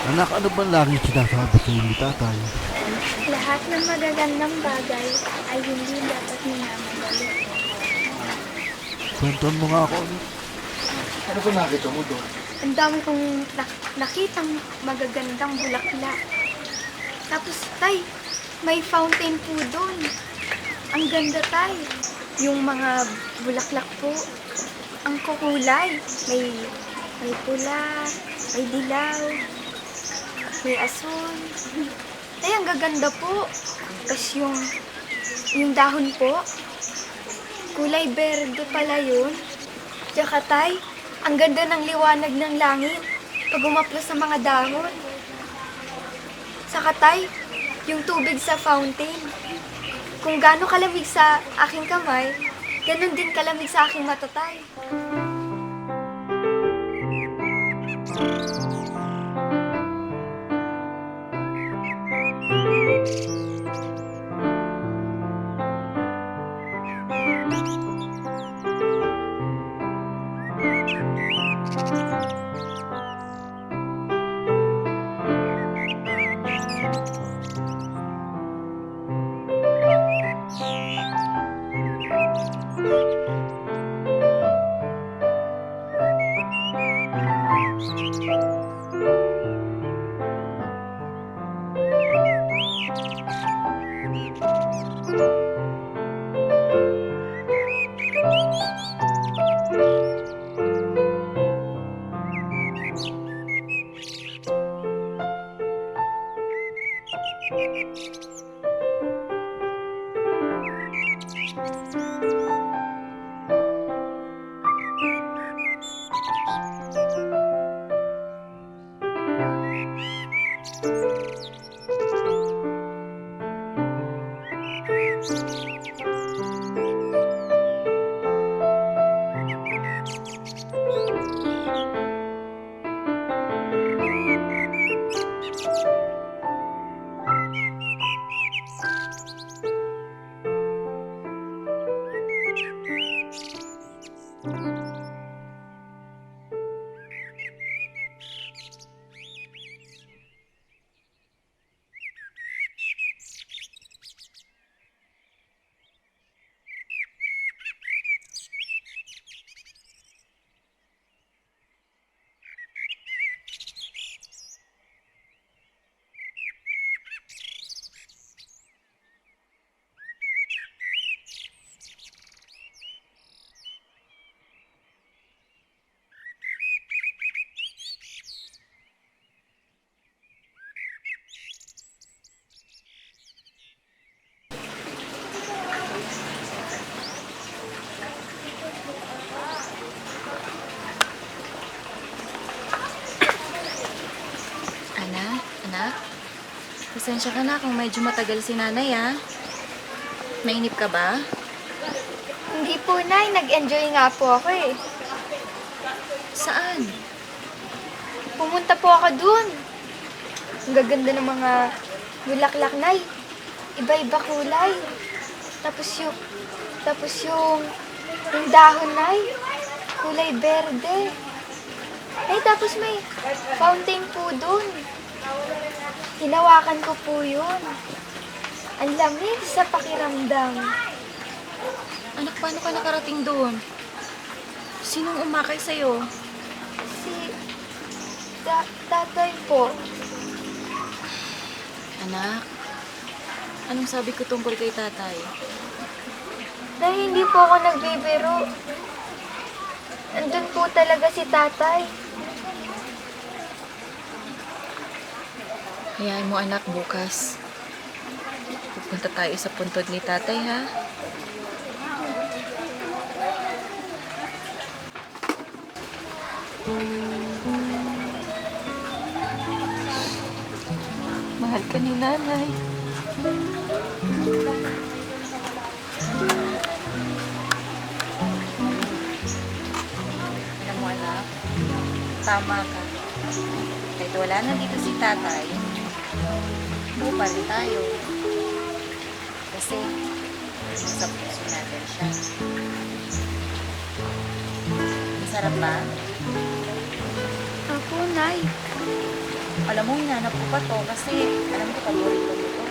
Anak, ano ba laging sinasabi sa'yo ni tatay? Lahat ng magagandang bagay ay hindi dapat minamadali. Kwentuhan mo nga ako, anak. Ano ba nakita mo doon? Ang dami kong nakitang magagandang bulaklak. Tapos, tay, may fountain po doon. Ang ganda, tay. Yung mga bulaklak po, ang kukulay. May pula, may dilaw, may asul. Tay, ang gaganda po. Tapos yung dahon po, kulay berde pala yun. Tsaka tay, ang ganda ng liwanag ng langit pag umaplos sa mga dahon. Saka tay, yung tubig sa fountain. Kung gaano kalamig sa aking kamay, ganun din kalamig sa aking mata, tay. Anak, pasensya ka na kung medyo matagal si nanay, ha? Mainip ka ba? Hindi po, Nay. Nag-enjoy nga po ako eh. Saan? Pumunta po ako dun. Ang gaganda ng mga bulaklak, Nay. Iba-iba kulay. Tapos yung dahon, Nay. Kulay berde. Ay, tapos may fountain po dun. Hinawakan ko po yun. Ang lamig sa pakiramdam. Anak, paano ka nakarating doon? Sinong umakay sa'yo? Si tatay po. Anak, anong sabi ko tungkol kay tatay? Dahil hindi po ako nagbibiro. Andun po talaga si tatay. Hayaan mo, anak, bukas. Pupunta tayo sa puntod ni tatay, ha? Mahal ka ni nanay. Alam mo, anak, tama ka. Kahit wala na dito si tatay, buo pa rin tayo. Kasi, nasa puso natin siya. Masarap ba? Ako, Nay. Alam mo, hinanap ko pa to kasi alam ko paborito ko to.